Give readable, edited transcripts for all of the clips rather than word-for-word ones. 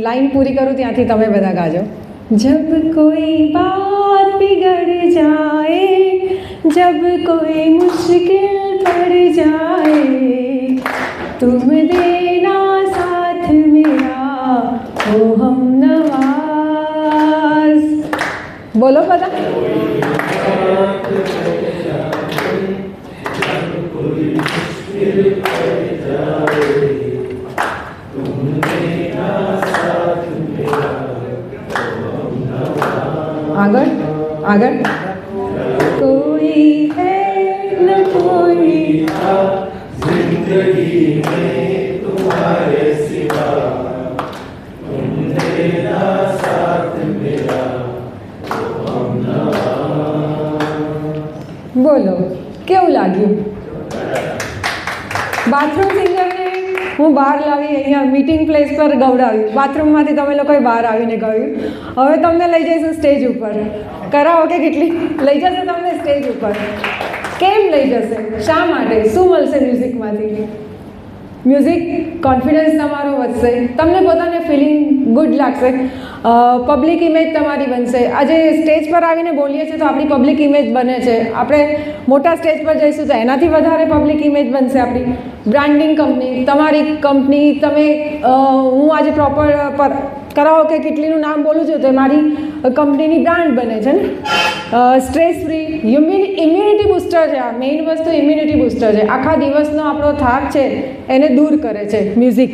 Line पूरी करूँ ત્યાંથી તમે બધા ગાજો. जब कोई बात बिगड़ जाए, जब कोई मुश्किल पड़ जाए, तुम देना साथ मेरा ओ हम नवाज. बोलो બધા. आगर आगर. कोई है न कोई जिंदगी में तुम्हारे सिवा, तुम देना साथ मेरा तो हम नवा. બોલો કેવું લાગ્યું? બાથરૂમ સિંગરને હું બહાર લાવી અહીંયા મીટિંગ પ્લેસ પર ગવડાવ્યું. બાથરૂમમાંથી તમે લોકોએ બહાર આવીને ગાયું. હવે તમને લઈ જઈશું સ્ટેજ ઉપર. કરાવો કે કેટલી લઈ જશે તમને સ્ટેજ ઉપર? કેમ લઈ જશે? શા માટે? શું મળશે મ્યુઝિકમાંથી? મ્યુઝિક કોન્ફિડન્સ તમારો વધશે, તમને પોતાને ફિલિંગ ગુડ લાગશે, પબ્લિક ઇમેજ તમારી બનશે. આજે સ્ટેજ પર આવીને બોલીએ છીએ તો આપણી પબ્લિક ઇમેજ બને છે. આપણે મોટા સ્ટેજ પર જઈશું તો એનાથી વધારે પબ્લિક ઇમેજ બનશે આપણી. બ્રાન્ડિંગ કંપની, તમારી કંપની, તમે હું આજે પ્રોપર કરાવો કે કેટલીનું નામ બોલું છું તો મારી કંપનીની બ્રાન્ડ બને છે ને. સ્ટ્રેસ ફ્રી ઇમ્યુનિટી બૂસ્ટર છે. આ મેઇન વસ્તુ ઇમ્યુનિટી બૂસ્ટર છે. આખા દિવસનો આપણો થાક છે એને દૂર કરે છે music.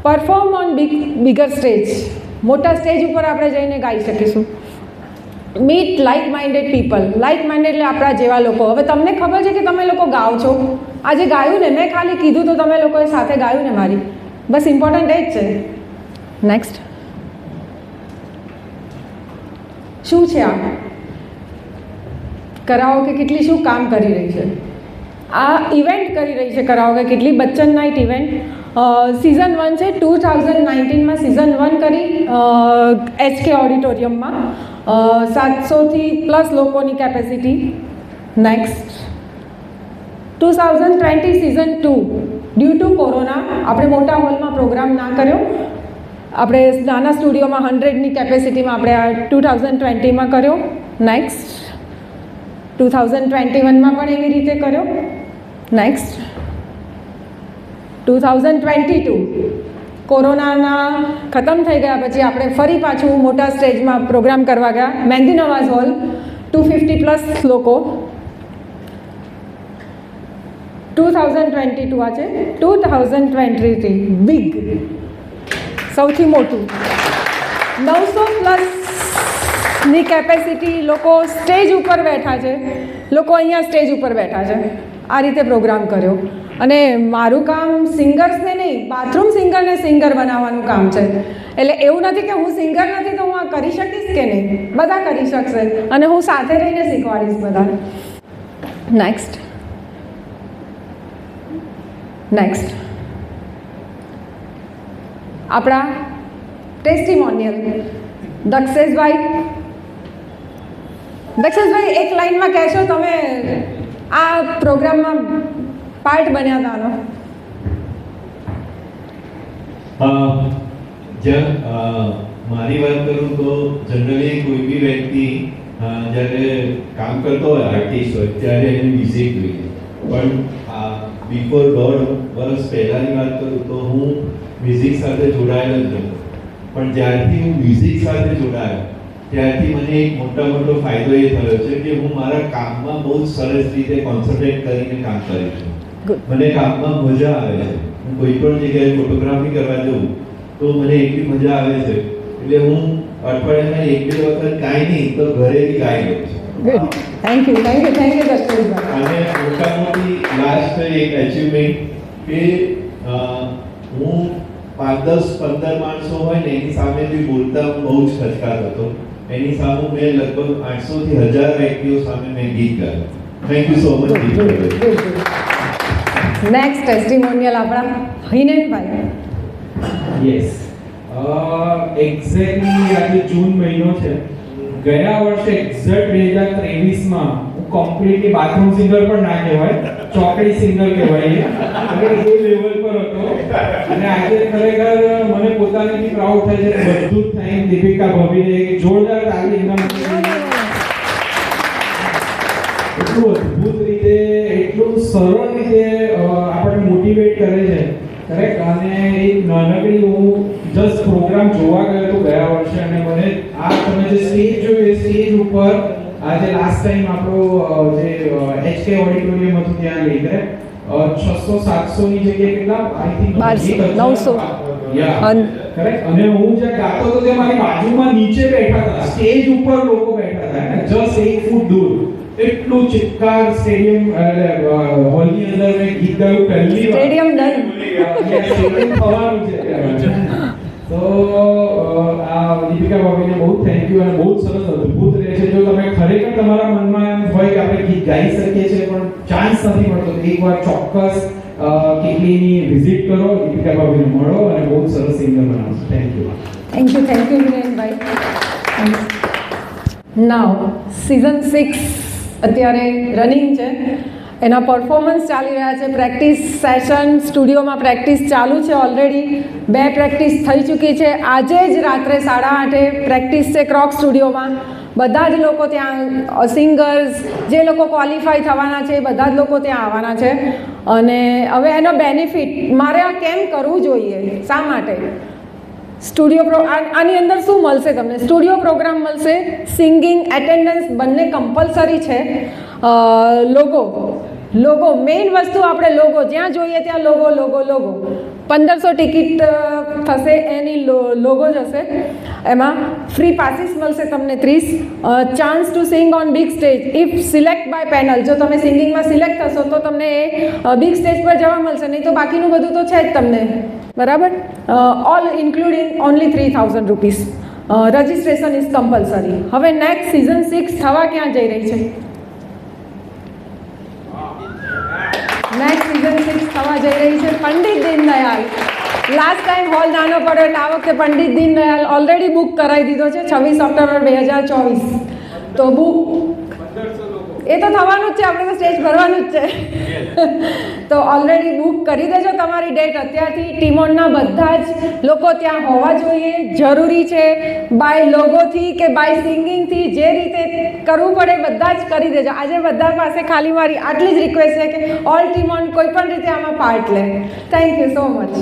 Perform on bigger stage. મોટા સ્ટેજ ઉપર આપણે જઈને ગાઈ શકીશું. Meet like minded people. Like minded એટલે આપણા જેવા લોકો. હવે તમને ખબર છે કે તમે લોકો ગાઓ છો. આજે ગાયું ને, મેં ખાલી કીધું તો તમે લોકોએ સાથે ગાયું ને મારી. બસ ઇમ્પોર્ટન્ટ એ જ છે. નેક્સ્ટ શું છે આ? કરાઓકે કેટલી શું કામ કરી રહી છે? આ ઇવેન્ટ કરી રહી છે કરાઓકે કેટલી. બચ્ચન નાઇટ ઇવેન્ટ સિઝન 1 છે. 2019માં સિઝન 1 કરી HK ઓડિટોરિયમમાં 700થી પ્લસ લોકોની capacity. Next 2020 season 2 due to corona આપણે મોટા હોલમાં પ્રોગ્રામ ના કર્યો. આપણે નાના સ્ટુડિયોમાં 100ની કેપેસિટીમાં આપણે આ 2020માં કર્યો. નેક્સ્ટ 2021માં પણ એવી રીતે કર્યો. નેક્સ્ટ 2022 કોરોનાના ખતમ થઈ ગયા પછી આપણે ફરી પાછું મોટા સ્ટેજમાં પ્રોગ્રામ કરવા ગયા. મહેંદી નવાઝ હોલ 250 પ્લસ લોકો. 2022 આ છે. 2023 બિગ, સૌથી મોટું 900 પ્લસની કેપેસિટી. લોકો સ્ટેજ ઉપર બેઠા છે. લોકો અહીંયા સ્ટેજ ઉપર બેઠા છે. આ રીતે પ્રોગ્રામ કર્યો. અને મારું કામ સિંગર્સને નહીં, બાથરૂમ સિંગરને સિંગર બનાવવાનું કામ છે. એટલે એવું નથી કે હું સિંગર નથી તો હું આ કરી શકીશ કે નહીં. બધા કરી શકશે અને હું સાથે રહીને શીખવાડીશ બધા. નેક્સ્ટ નેક્સ્ટ આપણા ટેસ્ટિમોનિયલ. દક્ષેશભાઈ એક લાઈનમાં કહેશો તમે આ પ્રોગ્રામમાં પાર્ટ બન્યા હતા આનો? મારી વાત કરું તો જનરલી કોઈ બી વ્યક્તિ જ્યારે કામ કરતો હોય, આર્ટિસ્ટ હોય, ત્યારે એને મ્યુઝિક જોઈએ. પણ બિફોર 1.5 વર્ષ પહેલાંની વાત કરું તો હું મ્યુઝિક સાથે જોડાયેલો જ હતો. પણ જ્યારથી હું મ્યુઝિક સાથે જોડાયો ત્યારથી મને એક મોટો ફાયદો એ થયો છે કે હું મારા કામમાં બહુ સરસ રીતે કોન્સન્ટ્રેટ કરીને કામ કરું છું. મને કામમાં મજા આવે છે. હું કોઈ પણ જગ્યાએ ફોટોગ્રાફી કરવા જાઉં તો મને એટલી મજા આવે છે એટલે હું અઠવાડિયામાં 1-2 વખત કાંઈ નહીં તો ઘરે બી ગાઈ લઉં છું. Thank you Daksheshbhai. અને મોટી લાસ્ટ એક અચીવમેન્ટ કે હું 5-10-15 માણસો હોય ને એની સામે બી બોલતા હું બહુ જ ખચકાતો હતો. એની સામે મેં લગભગ 800 થી 1000 વ્યક્તિઓ સામે મેં ગીત ગાયું. Thank you so much. Next ટેસ્ટિમોનિયલ આપણા હિનેનભાઈ. યસ, એક્ઝેક્ટલી આજે જૂન મહિનો છે. ગયા વર્ષે એક્ઝેક્ટ 2023માં હું કમ્પ્લીટલી બાથરૂમ સિંગર પણ ના કહેવાય, ચોકડી સિંગર કહેવાય. અને એ લેવલ પર હતો અને આજે ખરેખર મને પોતાને બી પ્રાઉડ થાય છે. બધું જ થેન્ક દીપિકા ભાભીને એક જોરદાર તાળી એમના માટે. એટલું અદ્ભુત રીતે, એટલું સરળ રીતે આપણને મોટિવેટ કરે છે. કરેક્ટ. અને એક નાનકડી હું જસ્ટ પ્રોગ્રામ જોવા ગયો હતો ગયા વર્ષે, અને મને આ તમે જે સ્ટેજ જોયું એ સ્ટેજ ઉપર આજે લાસ્ટ ટાઈમ આપણો જે HK ઓડિટોરિયમ હતું ત્યાં લઈ કરે 600-700 ની જગ્યાએ કેટલા આઈ થિંક 1200-900 યા કરેક્ટ. અને હું જ્યાં ગાતો હતો તે મારી બાજુમાં નીચે બેઠા હતા, સ્ટેજ ઉપર લોકો બેઠા હતા જસ્ટ 1 ફૂટ દૂર. એટલું ચિક્કાર સ્ટેડિયમ હોલની અંદર મેં ગીત ગાયું પહેલી વાર. Stadium done. સ્ટેડિયમ થવાનું છે. તો આ દીપિકા ભાભીને બહુ થેન્ક યુ, અને બહુ સરસ અદ્ભુત રહે છે. જો તમે ખરેખર તમારા મનમાં એમ હોય કે આપણે ગીત ગાઈ શકીએ છીએ પણ ચાન્સ નથી મળતો, તો એકવાર ચોક્કસ કેટલીની વિઝિટ કરો, દીપિકા ભાભીને મળો અને બહુ સરસ સિંગર બનાવશો. Thank you. Thank you વિરેનભાઈ. Now season 6 અત્યારે રનિંગ છે, એના પરફોર્મન્સ ચાલી રહ્યા છે. પ્રેક્ટિસ સેશન સ્ટુડિયોમાં પ્રેક્ટિસ ચાલુ છે. ઓલરેડી 2 પ્રેક્ટિસ થઈ ચૂકી છે. આજે જ રાત્રે 8:30 પ્રેક્ટિસ છે ક્રોક સ્ટુડિયોમાં. બધા જ લોકો ત્યાં સિંગર્સ જે લોકો ક્વોલિફાય થવાના છે એ બધા જ લોકો ત્યાં આવવાના છે. અને હવે એનો બેનિફિટ મારે આ કેમ કરવું જોઈએ, શા માટે? સ્ટુડિયો આની અંદર શું મળશે તમને? સ્ટુડિયો પ્રોગ્રામ મળશે, સિંગિંગ, એટેન્ડન્સ બંને કમ્પલસરી છે. લોગો મેઇન વસ્તુ આપણે લોગો જ્યાં જોઈએ ત્યાં લોગો 1500 ટિકિટ થશે, એની લોગો જ હશે. એમાં ફ્રી પાસીસ મળશે તમને 30. Chance to sing on big stage if select by panel. જો તમે સિંગિંગમાં સિલેક્ટ થશો તો તમને એ બિગ સ્ટેજ પર જવા મળશે, નહીં તો બાકીનું બધું તો છે જ તમને. બરાબર. All including only 3000 rupees. Registration is compulsory. હવે નેક્સ્ટ સિઝન 6 થવા ક્યાં જઈ રહી છે? નેક્સ્ટ સિઝન 6 થવા જઈ રહી છે Pandit Deendayal. Last time hall નાનો પડ્યો એટલે આ વખતે પંડિત દીનદયાલ ઓલરેડી બુક કરાવી દીધો છે 26 ઓક્ટોબર 2024. તો બુક એ તો થવાનું જ છે, આપણે તો સ્ટેજ ભરવાનું જ છે. તો ઓલરેડી બુક કરી દેજો તમારી ડેટ અત્યારથી. ટીમોનના બધા જ લોકો ત્યાં હોવા જોઈએ, જરૂરી છે. બાય લોગોથી કે બાય સિંગિંગથી જે રીતે કરવું પડે બધા જ કરી દેજો. આજે બધા પાસે ખાલી મારી આટલી જ રિક્વેસ્ટ છે કે ઓલ ટીમોન કોઈ પણ રીતે આમાં પાર્ટ લે. Thank you so much.